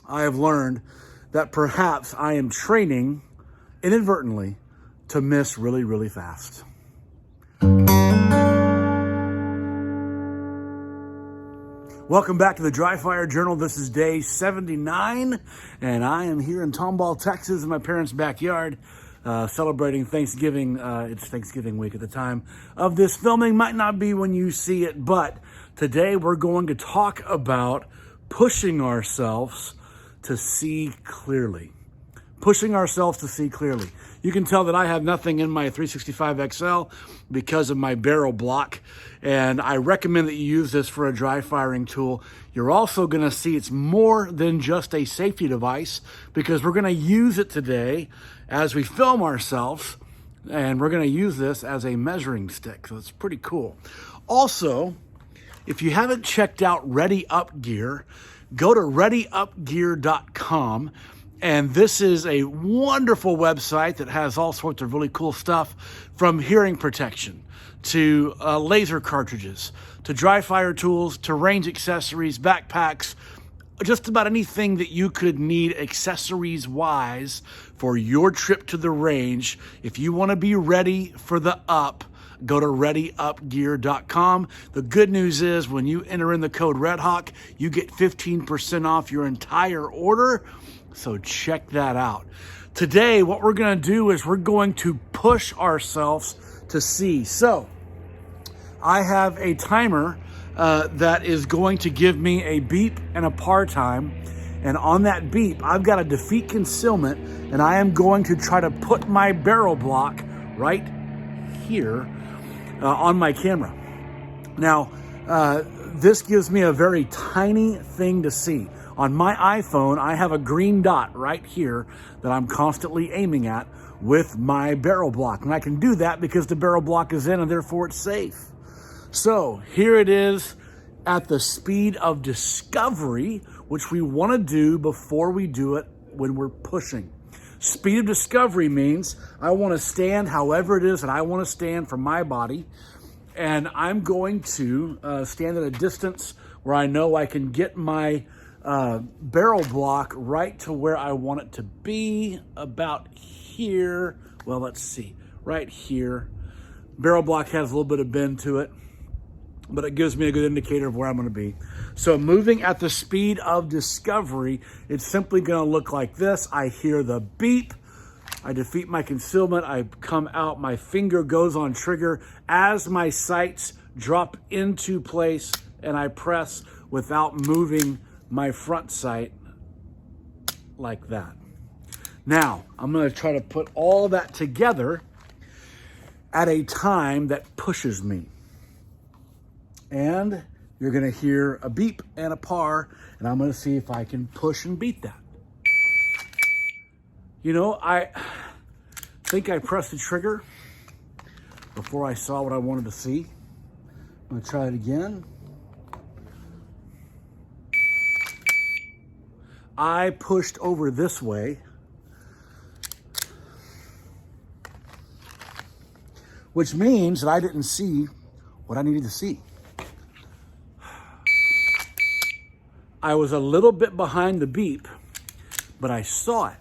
I have learned that perhaps I am training inadvertently to miss really, really fast. Welcome back to the Dry Fire Journal. This is day 79, and I am here in Tomball, Texas, in my parents' backyard, celebrating Thanksgiving. It's Thanksgiving week at the time of this filming. Might not be when you see it, but today we're going to talk about pushing ourselves to see clearly. Pushing ourselves to see clearly. You can tell that I have nothing in my 365 XL because of my barrel block, and I recommend that you use this for a dry firing tool. You're also going to see it's more than just a safety device, because we're going to use it today as we film ourselves, and we're going to use this as a measuring stick, so it's pretty cool. Also, if you haven't checked out Ready Up Gear, go to readyupgear.com. And this is a wonderful website that has all sorts of really cool stuff, from hearing protection to laser cartridges, to dry fire tools, to range accessories, backpacks, just about anything that you could need accessories-wise for your trip to the range. If you want to be ready for the up, go to readyupgear.com. The good news is when you enter in the code Redhawk, you get 15% off your entire order. So check that out. Today, what we're going to do is we're going to push ourselves to see. So I have a timer that is going to give me a beep and a par time. And on that beep, I've got a defeat concealment, and I am going to try to put my barrel block right here on my camera. Now, this gives me a very tiny thing to see. On my iPhone, I have a green dot right here that I'm constantly aiming at with my barrel block. And I can do that because the barrel block is in, and therefore it's safe. So here it is at the speed of discovery, which we want to do before we do it when we're pushing. Speed of discovery means I want to stand however it is that I want to stand for my body. And I'm going to stand at a distance where I know I can get my barrel block right to where I want it to be, about here. Well, let's see, right here. Barrel block has a little bit of bend to it, but it gives me a good indicator of where I'm going to be. So moving at the speed of discovery, it's simply going to look like this. I hear the beep. I defeat my concealment. I come out. My finger goes on trigger as my sights drop into place, and I press without moving my front sight like that. Now, I'm going to try to put all that together at a time that pushes me. And you're going to hear a beep and a par, and I'm going to see if I can push and beat that. You know, I think I pressed the trigger before I saw what I wanted to see. I'm going to try it again. I pushed over this way, which means that I didn't see what I needed to see. I was a little bit behind the beep, but I saw it.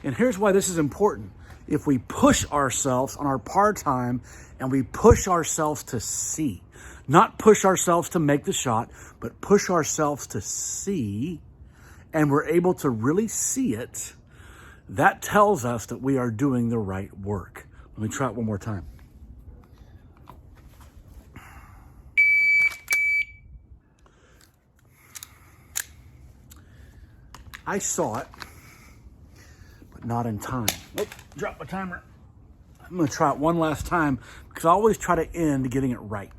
And here's why this is important. If we push ourselves on our par time and we push ourselves to see, not push ourselves to make the shot, but push ourselves to see, and we're able to really see it, that tells us that we are doing the right work. Let me try it one more time. I saw it, but not in time. Oh, drop my timer. I'm going to try it one last time because I always try to end getting it right.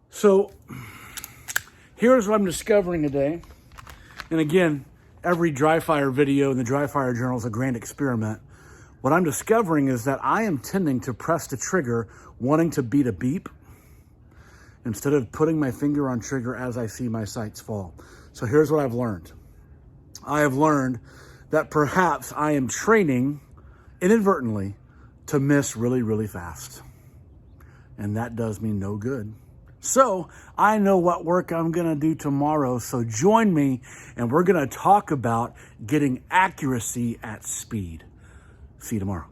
So here's what I'm discovering today. And again, every dry fire video in the Dry Fire Journal is a grand experiment. What I'm discovering is that I am tending to press the trigger wanting to beat a beep instead of putting my finger on trigger as I see my sights fall. So here's what I've learned. I have learned that perhaps I am training inadvertently to miss really, really fast. And that does me no good. So I know what work I'm going to do tomorrow. So join me and we're going to talk about getting accuracy at speed. See you tomorrow.